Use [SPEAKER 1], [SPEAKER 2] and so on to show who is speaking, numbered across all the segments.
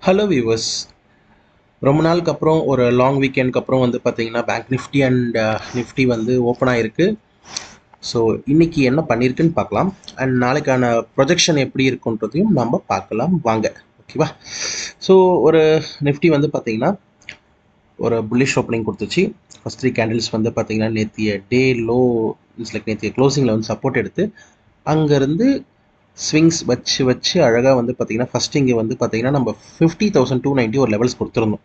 [SPEAKER 1] Hello viewers. ரொம்ப நாளுக்கு அப்புறம் ஒரு லாங் வீக்கெண்டுக்கு அப்புறம் வந்து பார்த்தீங்கன்னா பேங்க் நிஃப்டி அண்ட் நிஃப்டி வந்து ஓப்பன் ஆகிருக்கு. ஸோ இன்றைக்கி என்ன பண்ணியிருக்குன்னு பார்க்கலாம். அண்ட் நாளைக்கான ப்ரொஜெக்ஷன் எப்படி இருக்குன்றதையும் நம்ம பார்க்கலாம் வாங்க. ஓகேவா? ஸோ ஒரு நிஃப்டி வந்து பார்த்தீங்கன்னா ஒரு புல்லிஷ் ஓப்பனிங் கொடுத்துச்சு. ஃபஸ்ட் 3 கேண்டில்ஸ் வந்து பார்த்தீங்கன்னா நேற்றைய டே லோ நேற்றைய க்ளோசிங்கில் வந்து சப்போர்ட் எடுத்து அங்கேருந்து ஸ்விங்ஸ் வச்சு அழகாக வந்து பார்த்தீங்கன்னா ஃபஸ்ட் இங்கே வந்து பார்த்தீங்கன்னா நம்ம 50,290 ஒரு லெவல்ஸ் கொடுத்துருந்தோம்.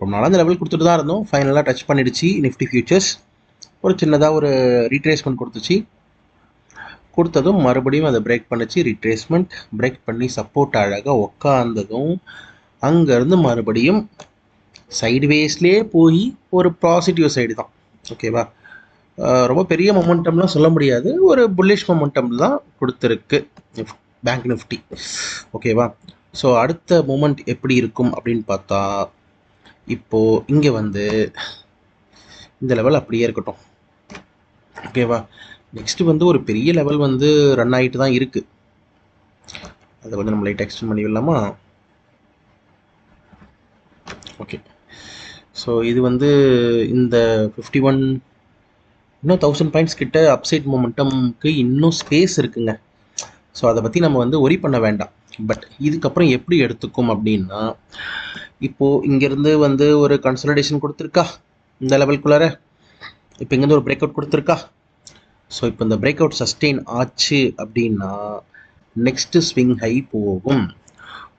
[SPEAKER 1] ரொம்ப நாளாக அந்த லெவல் கொடுத்துட்டு தான் இருந்தோம். ஃபைனலாக டச் பண்ணிடுச்சு நிஃப்டி ஃபியூச்சர்ஸ். ஒரு சின்னதாக ஒரு ரீட்ரேஸ்மெண்ட் கொடுத்ததும் மறுபடியும் அதை பிரேக் பண்ணிச்சு. ரீட்ரேஸ்மெண்ட் பிரேக் பண்ணி சப்போர்ட் அழகாக உக்காந்ததும் அங்கேருந்து மறுபடியும் சைடுவேஸ்லேயே போய் ஒரு பாசிட்டிவ் சைடு தான். ஓகேவா? ரொம்ப பெரிய மொமெண்டம்லாம் சொல்ல முடியாது, ஒரு புல்லிஷ் மொமெண்டம் தான் கொடுத்துருக்கு பேங்க் நிஃப்டி. ஓகேவா? ஸோ அடுத்த மூமெண்ட் எப்படி இருக்கும் அப்படின்னு பார்த்தா, இப்போது இங்கே வந்து இந்த லெவல் அப்படியே இருக்கட்டும். ஓகேவா? நெக்ஸ்ட்டு வந்து ஒரு பெரிய லெவல் வந்து ரன் ஆகிட்டு தான் இருக்குது. அதை வந்து நம்ம லைட்டாக எக்ஸ்டெண்ட் பண்ணி விடலாமா? ஓகே. ஸோ இது வந்து இந்த 51 இன்னும் 1000 பாயிண்ட்ஸ் கிட்ட அப்சைட் மொமெண்டம்க்கு இன்னும் ஸ்பேஸ் இருக்குங்க. ஸோ அதை பற்றி நம்ம வந்து ஒரி பண்ண வேண்டாம். பட் இதுக்கப்புறம் எப்படி எடுத்துக்கும் அப்படின்னா, இப்போது இங்கேருந்து வந்து ஒரு கன்சல்டேஷன் கொடுத்துருக்கா இந்த லெவல்குள்ளார. இப்போ இங்கேருந்து ஒரு பிரேக் அவுட் கொடுத்துருக்கா. ஸோ இப்போ இந்த பிரேக் அவுட் சஸ்டெயின் ஆச்சு அப்படின்னா நெக்ஸ்ட்டு ஸ்விங் ஹை போகும்.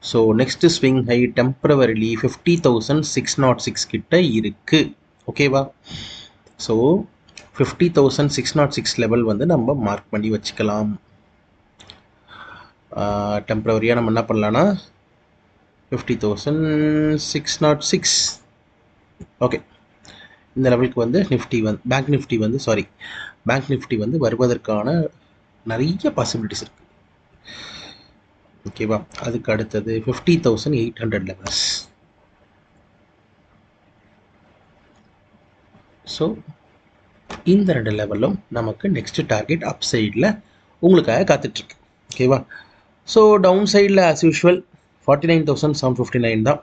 [SPEAKER 1] ஸோ நெக்ஸ்ட்டு ஸ்விங் ஹை டெம்பரவரிலி 50,606 கிட்ட இருக்குது. ஓகேவா? ஸோ 50,606 லெவல் வந்து நம்ம மார்க் பண்ணி வச்சுக்கலாம். டெம்பரவரியாக நம்ம என்ன பண்ணலான்னா 50,606. ஓகே. இந்த லெவலுக்கு வந்து நிஃப்டி வந்து பேங்க் நிஃப்டி வந்து வருவதற்கான நிறைய பாசிபிலிட்டிஸ் இருக்குது. ஓகேவா? அதுக்கு அடுத்தது 50,800 லெவல்ஸ். ஸோ இந்த 2 லெவலும் நமக்கு நெக்ஸ்ட் டார்கெட் அப் சைடில் உங்களுக்காக காத்துட்ருக்கு. ஓகேவா? ஸோ டவுன் சைடில் ஆஸ் யூஷுவல் 49,759 தான்.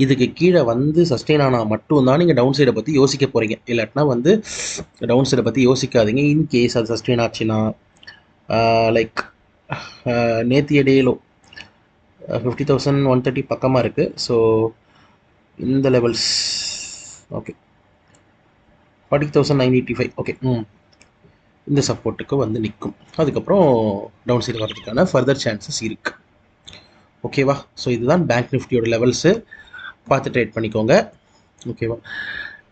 [SPEAKER 1] இதுக்கு கீழே வந்து சஸ்டெயின் ஆனால் மட்டும்தான் நீங்கள் டவுன் சைடை பற்றி யோசிக்க போகிறீங்க. இல்லாட்டினா வந்து டவுன் சைடை பற்றி யோசிக்காதீங்க. இன்கேஸ் அது சஸ்டெயின் ஆச்சுன்னா லைக் நேத்திய டேலோ 50,130 பக்கமாக இருக்குது. ஸோ இந்த லெவல்ஸ் ஓகே 40,985 ஓகே. இந்த சப்போர்ட்டுக்கு வந்து நிற்கும். அதுக்கப்புறம் டவுன் சைடு வர்றதுக்கான ஃபர்தர் சான்சஸ் இருக்குது. ஓகேவா? ஸோ இதுதான் பேங்க் நிஃப்டியோட லெவல்ஸு. பார்த்து ட்ரேட் பண்ணிக்கோங்க. ஓகேவா?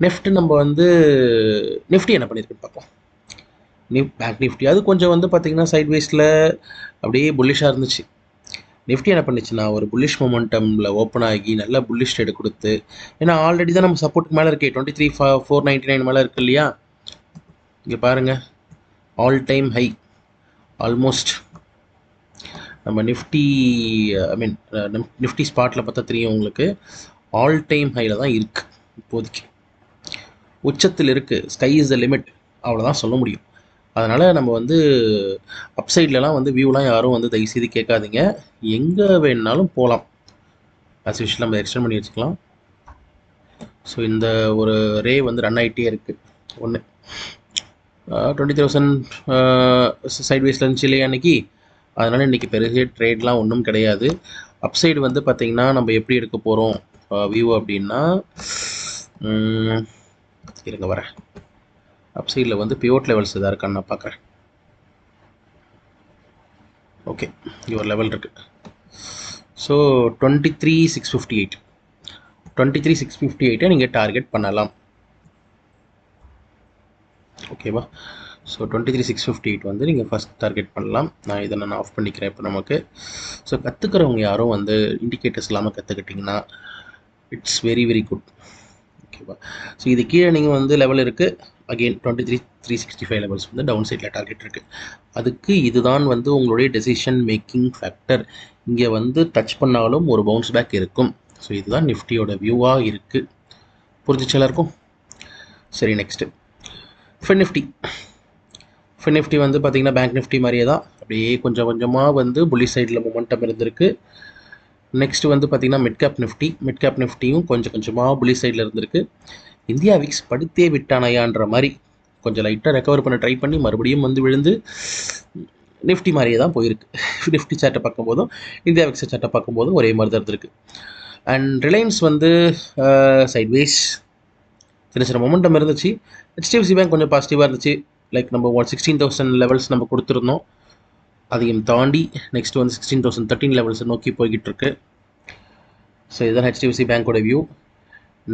[SPEAKER 1] நெஃப்ட் நம்ம வந்து நிஃப்டி என்ன பண்ணியிருக்குன்னு பார்ப்போம். பேங்க் நிஃப்டி அது கொஞ்சம் வந்து பார்த்திங்கன்னா சைட்வேஸில் அப்படியே புல்லிஷாக இருந்துச்சு. நிஃப்டி என்ன பண்ணிச்சுன்னா ஒரு புல்லிஷ் மொமெண்டமில் ஓப்பன் ஆகி நல்லா புல்லிஷ் ட்ரேடு கொடுத்து, ஏன்னா ஆல்ரெடி தான் நம்ம சப்போர்ட்டுக்கு மேலே இருக்கே 23,499 மேலே இருக்குது இல்லையா? இங்கே பாருங்கள், ஆல் டைம் ஹை ஆல்மோஸ்ட் நம்ம நிஃப்டி நிஃப்டி ஸ்பாட்டில் பார்த்தா தெரியும் உங்களுக்கு, ஆல் டைம் ஹையில் தான் இருக்குது. இப்போதைக்கு உச்சத்தில் இருக்குது. ஸ்கை இஸ் த லிமிட், அவ்வளோதான் சொல்ல முடியும். அதனால் நம்ம வந்து அப்சைட்லலாம் வந்து வியூலாம் யாரும் வந்து தயவுசெய்து கேட்காதீங்க. எங்கே வேணுனாலும் போகலாம். ஆஸ் யூஷுவல் நம்ம எக்ஸ்டெண்ட் பண்ணி வச்சுக்கலாம். ஸோ இந்த ஒரு ரே வந்து ரன் ஆகிட்டே இருக்குது. ஒன்று 20,000 சைட்வேஸில் இருந்துச்சு இல்லையா அன்றைக்கி. அதனால் இன்றைக்கி பெரிய ட்ரேட்லாம் ஒன்றும் கிடையாது. அப்சைடு வந்து பார்த்திங்கன்னா நம்ம எப்படி எடுக்க போகிறோம் வியூ அப்படின்னா, இருங்க வரேன். அப்சைடில் வந்து பிவோட் லெவல்ஸ் எதாவது இருக்கான்னு நான் பார்க்குறேன். ஓகே, இங்கே ஒரு லெவல் இருக்குது. ஸோ 23,658 நீங்கள் டார்கெட் பண்ணலாம். ஓகேவா? ஸோ 23,658 வந்து நீங்கள் ஃபஸ்ட் டார்கெட் பண்ணலாம். இதை நான் ஆஃப் பண்ணிக்கிறேன் இப்போ நமக்கு. ஸோ கற்றுக்கிறவங்க யாரும் வந்து இண்டிகேட்டர்ஸ் இல்லாமல் கற்றுக்கிட்டிங்கன்னா இட்ஸ் வெரி வெரி குட். ஓகேவா? ஸோ இது கீழே நீங்கள் வந்து லெவல் இருக்குது. அகெயின் 23,365 லெவல்ஸ் வந்து டவுன் சைடில் டார்கெட் இருக்குது. அதுக்கு இதுதான் வந்து உங்களுடைய டெசிஷன் மேக்கிங் ஃபேக்டர். இங்கே வந்து டச் பண்ணாலும் ஒரு பவுன்ஸ் பேக் இருக்கும். ஸோ இதுதான் நிஃப்டியோட வியூவாக இருக்குது. புரிஞ்சிச்சு எல்லாருக்கும்? சரி, நெக்ஸ்ட்டு ஃபின் நிஃப்டி வந்து பார்த்திங்கன்னா பேங்க் நிஃப்டி மாதிரியே தான் அப்படியே கொஞ்சம் கொஞ்சமாக வந்து புல்லி சைடில் மொமெண்டம் இருந்திருக்கு. நெக்ஸ்ட்டு வந்து பார்த்திங்கன்னா மிட் கேப் நிஃப்டியும் கொஞ்சம் கொஞ்சமாக புலிஷ் சைடில் இருந்திருக்கு. இந்தியா விக்ஸ் படுத்தே விட்டானையான்ற மாதிரி கொஞ்சம் லைட்டாக ரெக்கவர் பண்ண ட்ரை பண்ணி மறுபடியும் வந்து விழுந்து நிஃப்டி மாதிரியே தான் போயிருக்கு. நிஃப்டி சார்ட்டை பார்க்கும்போதும் இந்தியா விக்ஸ் சார்ட்டை பார்க்கும்போதும் ஒரே மாதிரி தான் இருந்திருக்கு. அண்ட் ரிலையன்ஸ் வந்து சைட்வேஸ் சின்ன சின்ன மொமெண்டம் இருந்துச்சு. HDFC பேங்க் கொஞ்சம் பாசிட்டிவாக இருந்துச்சு. லைக் நம்ம 16,000 லெவல்ஸ் நம்ம கொடுத்துருந்தோம், அதையும் தாண்டி நெக்ஸ்ட் வந்து 16,013 லெவல்ஸை நோக்கி போய்கிட்டு இருக்கு. ஸோ இதுதான் HDFC பேங்க்கோட வியூ.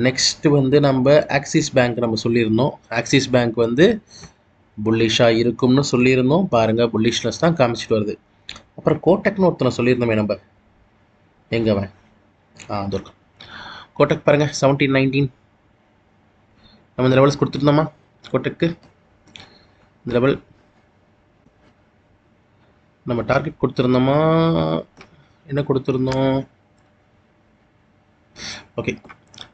[SPEAKER 1] நெக்ஸ்ட்டு வந்து நம்ம ஆக்சிஸ் பேங்க் நம்ம சொல்லியிருந்தோம். ஆக்சிஸ் பேங்க் வந்து புல்லிஷாக இருக்கும்னு சொல்லியிருந்தோம். பாருங்கள், புல்லிஷ்னஸ் தான் காமிச்சிட்டு வருது. அப்புறம் கோட்டக்னு ஒருத்தனை சொல்லியிருந்தோமே நம்ம, எங்கவன் அது இருக்கும். கோட்டக் பாருங்கள் 1719 நம்ம இந்த லெவல்ஸ் கொடுத்துருந்தோமா? கோட்டக்கு இந்த லெவல் நம்ம டார்கெட் கொடுத்துருந்தோமா? என்ன கொடுத்துருந்தோம்? ஓகே,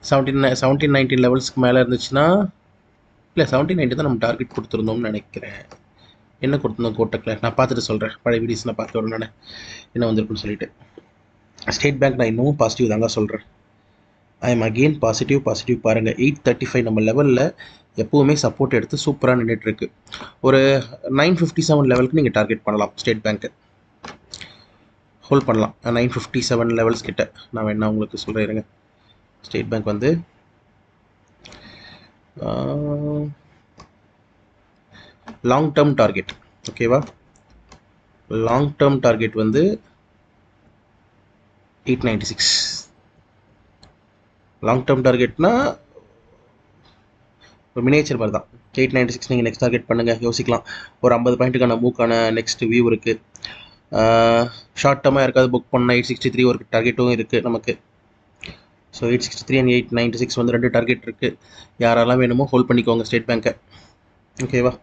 [SPEAKER 1] 1719 லெவல்ஸ்க்கு மேலே இருந்துச்சுன்னா, இல்லை 1790 தான் நம்ம டார்கெட் கொடுத்துருந்தோம்னு நினைக்கிறேன். என்ன கொடுத்துருந்தோம் கோட்டக்கில்? நான் பார்த்துட்டு சொல்கிறேன். பழைய வீடியோஸ் நான் பார்த்து வரேன் நான் என்ன வந்திருக்குன்னு சொல்லிட்டு. ஸ்டேட் பேங்க் நான் இன்னமும் பாசிட்டிவ் தாங்க சொல்கிறேன். ஐ எம் அகெயின் பாசிட்டிவ் பாருங்கள். 835 நம்ம லெவலில் எப்போவுமே சப்போர்ட் எடுத்து சூப்பராக நின்றுட்டுருக்கு. ஒரு 957 லெவலுக்கு நீங்கள் டார்கெட் பண்ணலாம். ஸ்டேட் பேங்க்கு ஹோல்ட் பண்ணலாம். 957 லெவல்ஸ் கிட்ட நான் வேணா உங்களுக்கு சொல்கிறேங்க. ஸ்டேட் பேங்க் வந்து லாங் டேர்ம் டார்கெட், ஓகேவா? லாங் டேர்ம் டார்கெட் வந்து 896. லாங் டேர்ம் டார்கெட்னா ஒரு மினியேச்சர் மாதிரி தான். 896 நீங்கள் நெக்ஸ்ட் டார்கெட் பண்ணுங்கள், யோசிக்கலாம். ஒரு 50 பாயிண்ட்டுக்கான மூக்கான நெக்ஸ்ட் வியூ இருக்குது. ஷார்ட் டேர்மாக யாருக்காவது புக் பண்ணால் 863 ஒரு டார்கெட்டும் இருக்குது நமக்கு. ஸோ 863 அண்ட் 896 வந்து 2 டார்கெட் இருக்குது. யாரெல்லாம் வேணுமோ ஹோல்ட் பண்ணிக்கோங்க ஸ்டேட் பேங்க்கை, ஓகேவா?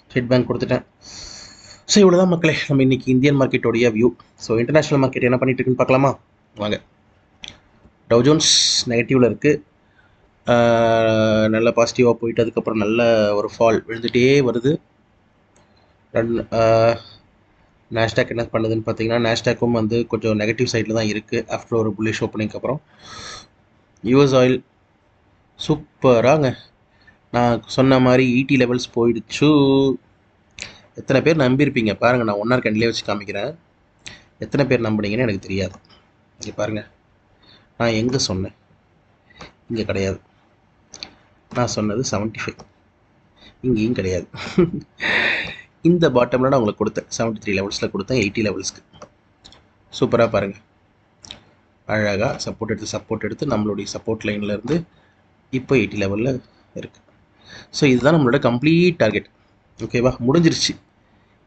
[SPEAKER 1] ஸ்டேட் பேங்க் கொடுத்துட்டேன். ஸோ இவ்வளோ தான் மக்களே நம்ம இன்றைக்கி இந்தியன் மார்க்கெட்டோடைய வியூ. ஸோ இன்டர்நேஷ்னல் மார்க்கெட் என்ன பண்ணிட்டு இருக்குன்னு பார்க்கலாமா வாங்க. டவ் ஜோன்ஸ் நெகட்டிவில் இருக்குது, நல்ல பாசிட்டிவாக போயிட்டு அதுக்கப்புறம் நல்ல ஒரு ஃபால் விழுந்துகிட்டே வருது. நாஸ்டாக் என்ன பண்ணுதுன்னு பார்த்தீங்கன்னா, நாஸ்டாக்கும் வந்து கொஞ்சம் நெகட்டிவ் சைடில் தான் இருக்குது ஆஃப்டர் ஒரு புல்லிஷ் ஓப்பனிங்க்கு அப்புறம். யூஎஸ் ஆயில் சூப்பராங்க, நான் சொன்ன மாதிரி 80 லெவல்ஸ் போயிடுச்சு. எத்தனை பேர் நம்பியிருப்பீங்க பாருங்கள், நான் 1 hour கேண்டிலே வச்சு காமிக்கிறேன். எத்தனை பேர் நம்புனீங்கன்னு எனக்கு தெரியாது. இங்கே பாருங்கள், நான் எங்கே சொன்னேன்? இங்கே கிடையாது. நான் சொன்னது 75, இங்கேயும் கிடையாது. இந்த பாட்டமில் நான் உங்களுக்கு கொடுத்தேன் 73 லெவல்ஸில் கொடுத்தேன் 80 லெவல்ஸ்க்கு. சூப்பராக பாருங்கள், அழகாக சப்போர்ட் எடுத்து நம்மளுடைய சப்போர்ட் லைனில் இருந்து இப்போ 80 லெவலில் இருக்குது. ஸோ இதுதான் நம்மளோட கம்ப்ளீட் டார்கெட், ஓகேவா? முடிஞ்சிருச்சு.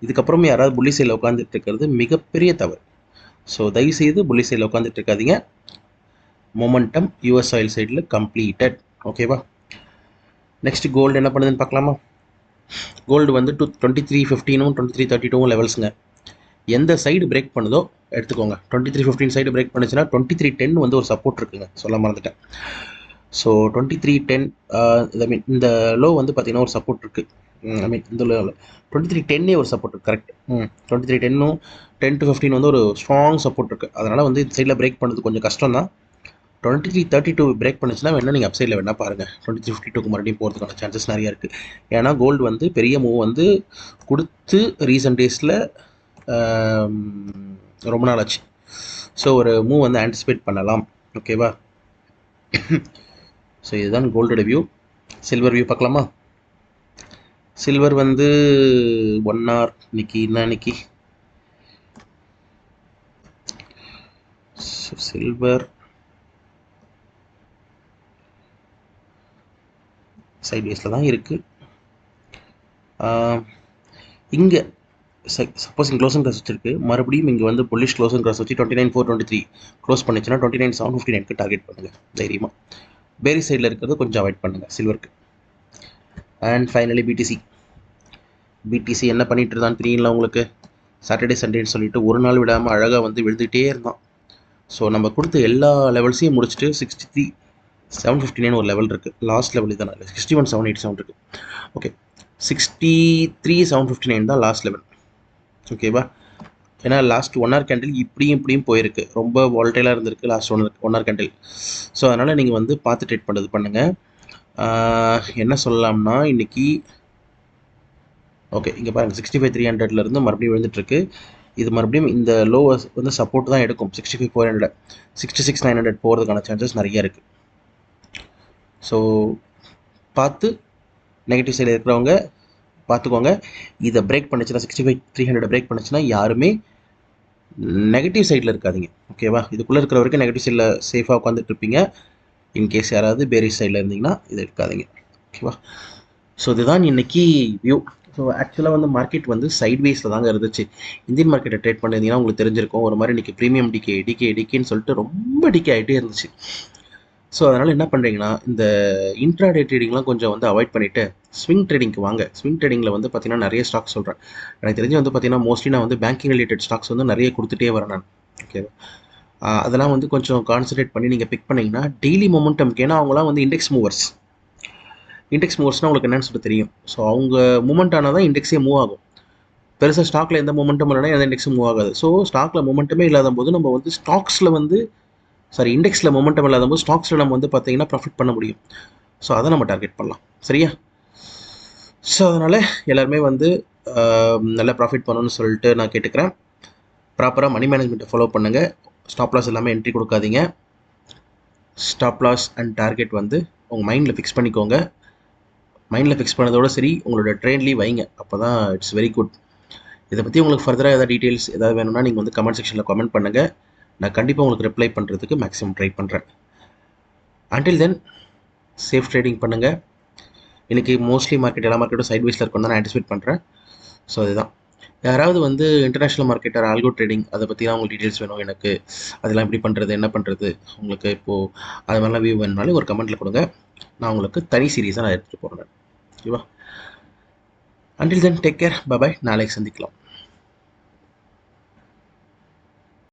[SPEAKER 1] இதுக்கப்புறம் யாராவது புள்ளி சைடில் உட்காந்துட்டு இருக்கிறது மிகப்பெரிய தவறு. ஸோ தயவுசெய்து புள்ளி சைடில் உட்காந்துட்டு இருக்காதீங்க. மொமெண்டம் யூஎஸ் ஆயில் சைடில் கம்ப்ளீட்டட், ஓகேவா? நெக்ஸ்ட் கோல்டு என்ன பண்ணுதுன்னு பார்க்கலாமா? கோல்டு வந்து 2315 2332 லெவல்ஸுங்க. எந்த சைடு பிரேக் பண்ணுதோ எடுத்துக்கோங்க. 2315 சைடு பிரேக் பண்ணுச்சுன்னா 2310 வந்து ஒரு சப்போர்ட் இருக்குங்க, சொல்ல மறந்துட்டேன். ஸோ 2310 ஐ மீன் இந்த லோ வந்து பார்த்தீங்கன்னா ஒரு சப்போர்ட் இருக்குது. ஐ மீன் இந்த லோ 2310 ஒரு சப்போர்ட் இருக்குது, கரெக்ட். 2310 10 to 15 வந்து ஒரு ஸ்ட்ராங் சப்போர்ட் இருக்குது. அதனால் வந்து இந்த சைடில் பிரேக் பண்ணுறது கொஞ்சம் கஷ்டம் தான். 2332 பிரேக் பண்ணிச்சுன்னா வேணால் நீங்கள் அப்சைடில் வேணால் பாருங்கள். 2352 மறுபடியும் போகிறதுக்கான சான்சஸ் நிறையா இருக்குது. ஏன்னா கோல்டு வந்து பெரிய மூவ் வந்து கொடுத்து ரீசன்ட் டேஸில் ரொம்ப நாள் ஆச்சு. ஸோ ஒரு மூவ் வந்து ஆன்டிசிபேட் பண்ணலாம், ஓகேவா? ஸோ இதுதான் கோல்டோட வியூ. சில்வர் வியூ பார்க்கலாமா? சில்வர் வந்து 1 hour இன்னைக்கு சில்வர் சைட்வேஸில் தான் இருக்குது. இங்கே சப்போஸ் இங்கே க்ளோசிங் கிராஸ் வச்சிருக்கு, மறுபடியும் இங்கே வந்து புல்லிஷ் க்ளோசிங் கிராஸ் வச்சு 29,423 க்ளோஸ் பண்ணிச்சுன்னா 29,759 டார்கெட் பண்ணுங்கள் தைரியமாக. பேரி சைடில் இருக்கிறது கொஞ்சம் அவாய்ட் பண்ணுங்கள் சில்வருக்கு. அண்ட் ஃபைனலி பிடிசி என்ன பண்ணிட்டு இருந்தான்னு தெரியல உங்களுக்கு. சாட்டர்டே சண்டேன்னு சொல்லிட்டு ஒரு நாள் விடாமல் அழகாக வந்து விழுந்துகிட்டே இருந்தான். ஸோ நம்ம கொடுத்த எல்லா லெவல்ஸையும் முடிச்சுட்டு 63,759 ஒரு லெவல் இருக்குது. லாஸ்ட் லெவல் இதான் 61,787 இருக்குது. ஓகே, 63,759 தான் லாஸ்ட் லெவல், ஓகேவா? ஏன்னா லாஸ்ட் 1 hour கேண்டில் இப்படியும் இப்படியும் போயிருக்கு, ரொம்ப வாலட்டைலாக இருந்திருக்கு last one hour candle. So அதனால் நீங்கள் வந்து பார்த்து ட்ரேட் பண்ணுறது பண்ணுங்கள். என்ன சொல்லலாம்னா இன்றைக்கி ஓகே இங்கே பாருங்கள் 65,300 மறுபடியும் விழுந்துட்டுருக்கு. இது மறுபடியும் இந்த லோ வந்து சப்போர்ட் தான் எடுக்கும். 65,400 66,900 போகிறதுக்கான சான்சஸ் நிறைய இருக்குது. ஸோ பார்த்து நெகட்டிவ் சைடில் இருக்கிறவங்க பார்த்துக்கோங்க. இதை பிரேக் பண்ணிச்சுன்னா 65,300 பிரேக் பண்ணிச்சுன்னா யாருமே நெகட்டிவ் சைடில் இருக்காதிங்க. ஓகேவா? இதுக்குள்ளே இருக்கிற வரைக்கும் நெகட்டிவ் சைடில் சேஃபாக உட்காந்துட்டு இருப்பீங்க. இன்கேஸ் யாராவது பேரிஷ் சைடில் இருந்தீங்கன்னா இதை எடுக்காதீங்க. ஓகேவா? ஸோ இதுதான் இன்றைக்கி வியூ. ஸோ ஆக்சுவலாக வந்து மார்க்கெட் வந்து சைட்வேஸில் தாங்க இருந்துச்சு. இந்தியன் மார்க்கெட்டை ட்ரேட் பண்ணியிருந்தீங்கன்னா உங்களுக்கு தெரிஞ்சிருக்கும். ஒரு மாதிரி இன்றைக்கி ப்ரீமியம் டிகேன்னு சொல்லிட்டு ரொம்ப டிகே ஆகிட்டே இருந்துச்சு. ஸோ அதனால் என்ன பண்ணுறீங்கன்னா இந்த இன்ட்ராடே ட்ரேடிங்லாம் கொஞ்சம் வந்து அவாய்ட் பண்ணிவிட்டு ஸ்விங் ட்ரேடிங்க்கு வாங்க. ஸ்விங் ட்ரேடிங்கில் வந்து பார்த்தீங்கன்னா நிறைய ஸ்டாக்ஸ் சொல்கிறேன். எனக்கு தெரிஞ்சு வந்து பார்த்தீங்கன்னா மோஸ்ட்லி நான் வந்து பேங்கிங் ரிலேட்டட் ஸ்டாக்ஸ் வந்து நிறைய கொடுத்துட்டே வரேன் நான். ஓகேவா? அதெல்லாம் வந்து கொஞ்சம் கான்சன்ட்ரேட் பண்ணி நீங்கள் பிக் பண்ணிங்கன்னா டெய்லி மொமெண்டம்க்கு, ஏன்னா அவங்களாம் வந்து இண்டெக்ஸ் மூவர்ஸ்னால் உங்களுக்கு என்னன்னு சொல்லிட்டு தெரியும். ஸோ அவங்க மூமெண்ட் ஆனால் தான் இண்டெக்ஸே மூவ் ஆகும். பெருசாக ஸ்டாக்கில் எந்த மொமெண்ட்டும் இல்லைனா எந்த இண்டெக்ஸும் மூவ் ஆகாது. ஸோ ஸ்டாக்கில் மொமெண்டமே இல்லாத போது நம்ம வந்து ஸ்டாக்ஸில் வந்து இண்டெக்ஸில் மொமெண்டம் இல்லாத போது ஸ்டாக்ஸில் நம்ம வந்து பார்த்தீங்கன்னா ப்ராஃபிட் பண்ண முடியும். ஸோ அதை நம்ம டார்கெட் பண்ணலாம். சரியா? ஸோ அதனால் எல்லாருமே வந்து நல்லா ப்ராஃபிட் பண்ணணும்னு சொல்லிட்டு நான் கேட்டுக்கிறேன். ப்ராப்பராக மணி மேனேஜ்மெண்ட்டை ஃபாலோ பண்ணுங்கள். ஸ்டாப் லாஸ் எல்லாமே என்ட்ரி கொடுக்காதீங்க. ஸ்டாப் லாஸ் அண்ட் டார்கெட் வந்து உங்கள் மைண்டில் ஃபிக்ஸ் பண்ணிக்கோங்க. மைண்டில் ஃபிக்ஸ் பண்ணதோடு சரி உங்களோட ட்ரெயின்லேயும் வைங்க. அப்போ தான் இட்ஸ் வெரி குட். இதை பற்றி உங்களுக்கு ஃபர்தராக ஏதாவது டீட்டெயில்ஸ் ஏதாவது வேணும்னா நீங்கள் வந்து கமெண்ட் செக்ஷனில் கமெண்ட் பண்ணுங்கள். நான் கண்டிப்பாக உங்களுக்கு ரிப்ளை பண்ணுறதுக்கு மேக்ஸிமம் ட்ரை பண்ணுறேன். அன்டில் தென் சேஃப் ட்ரேடிங் பண்ணுங்கள். இன்றைக்கி மோஸ்ட்லி மார்க்கெட் எல்லா மார்க்கெட்டும் சைட்வேஸில் இருக்குன்னு தான் நான் ஆன்டிசிபேட் பண்ணுறேன். ஸோ அதுதான். யாராவது வந்து international market or algo trading அதை பற்றிலாம் உங்களுக்கு டீட்டெயில்ஸ் வேணும் எனக்கு, அதெல்லாம் எப்படி பண்ணுறது, என்ன பண்ணுறது, உங்களுக்கு இப்போது அது மாதிரிலாம் வியூ வேணுனாலும் ஒரு கமெண்ட்டில் கொடுங்க. நான் உங்களுக்கு தனி சீரீஸாக நான் எடுத்துகிட்டு போகிறேன். ஓகேவா? Until then take care. Bye. நாளைக்கு சந்திக்கலாம்.